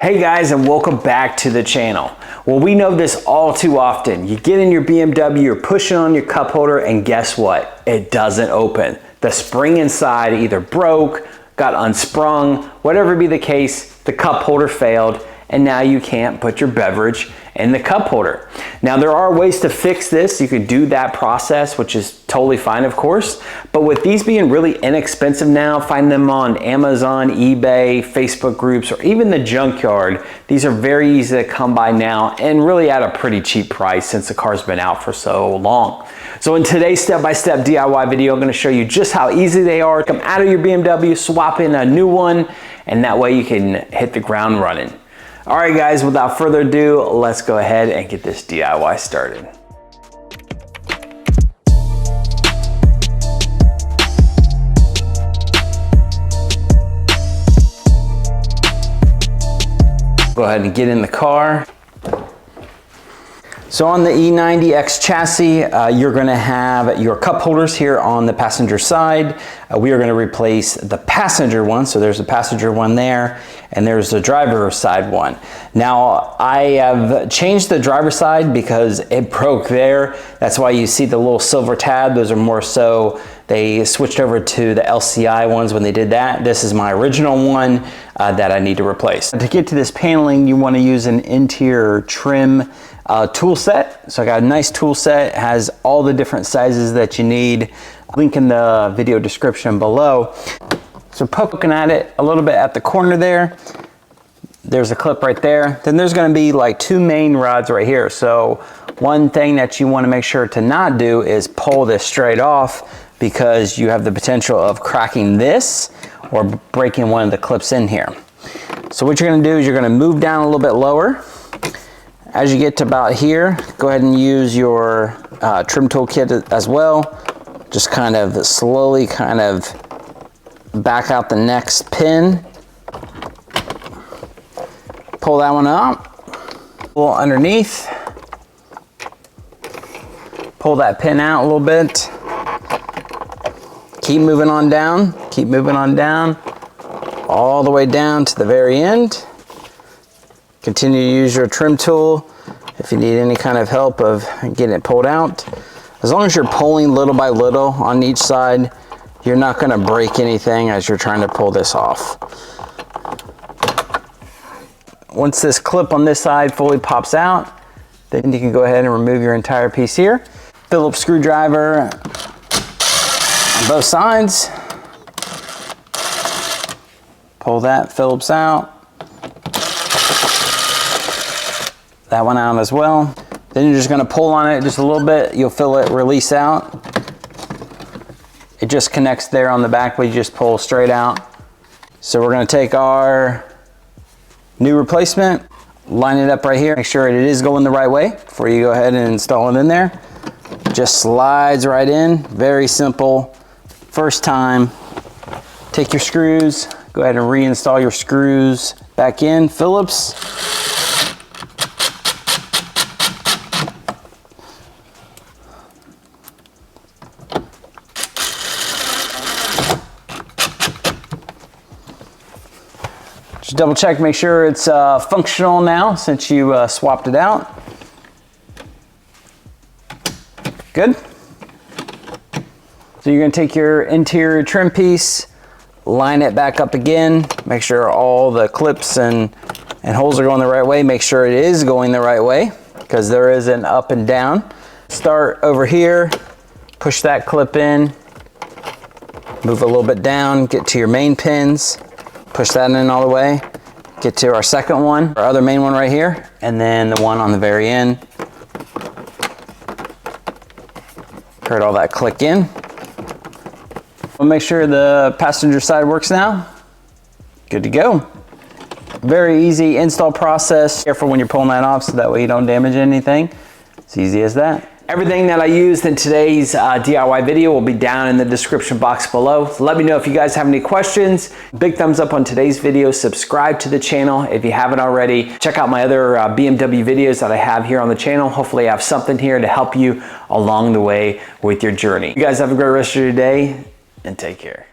Hey guys, and welcome back to the channel. Well, we know this all too often. You get in your BMW, you're pushing on your cup holder, and guess what? It doesn't open. The spring inside either broke, got unsprung, whatever be the case, the cup holder failed, and now you can't put your beverage in the cup holder. Now there are ways to fix this. You could do that process, which is totally fine, of course. But with these being really inexpensive now, find them on Amazon, eBay, Facebook groups, or even the junkyard. These are very easy to come by now and really at a pretty cheap price since the car's been out for so long. So in today's step-by-step DIY video, I'm gonna show you just how easy they are. Come out of your BMW, swap in a new one, and that way you can hit the ground running. All right guys, without further ado, let's go ahead and get this DIY started. Go ahead and get in the car. So on the E9X chassis, you're gonna have your cup holders here on the passenger side. We are gonna replace the passenger one. So there's a passenger one there, and there's the driver side one. Now, I have changed the driver side because it broke there. That's why you see the little silver tab. Those are more so, they switched over to the LCI ones when they did that. This is my original one that I need to replace. To get to this paneling, you wanna use an interior trim tool set. So I got a nice tool set, it has all the different sizes that you need. Link in the video description below. So poking at it a little bit at the corner there, there's a clip right there. Then there's gonna be like two main rods right here. So one thing that you wanna make sure to not do is pull this straight off because you have the potential of cracking this or breaking one of the clips in here. So what you're gonna do is you're gonna move down a little bit lower. As you get to about here, go ahead and use your trim tool kit as well. Just kind of slowly back out the next pin. Pull that one up. Pull underneath. Pull that pin out a little bit. Keep moving on down. Keep moving on down. All the way down to the very end. Continue to use your trim tool if you need any kind of help of getting it pulled out. As long as you're pulling little by little on each side, you're not going to break anything as you're trying to pull this off. Once this clip on this side fully pops out, then you can go ahead and remove your entire piece here. Phillips screwdriver on both sides. Pull that Phillips out. That one out as well. Then you're just gonna pull on it just a little bit. You'll feel it release out. It just connects there on the back, but you just pull straight out. So we're gonna take our new replacement, line it up right here. Make sure it is going the right way before you go ahead and install it in there. Just slides right in, very simple. First time, take your screws, go ahead and reinstall your screws back in, Phillips. Just double check, make sure it's functional now since you swapped it out. Good. So you're gonna take your interior trim piece, line it back up again, make sure all the clips and holes are going the right way. Make sure it is going the right way because there is an up and down. Start over here, push that clip in, move a little bit down, get to your main pins. Push that in all the way. Get to our second one, our other main one right here, and then the one on the very end. Heard all that click in. We'll make sure the passenger side works now. Good to go. Very easy install process. Careful when you're pulling that off so that way you don't damage anything. It's easy as that. Everything that I used in today's DIY video will be down in the description box below. So let me know if you guys have any questions. Big thumbs up on today's video. Subscribe to the channel if you haven't already. Check out my other BMW videos that I have here on the channel. Hopefully I have something here to help you along the way with your journey. You guys have a great rest of your day and take care.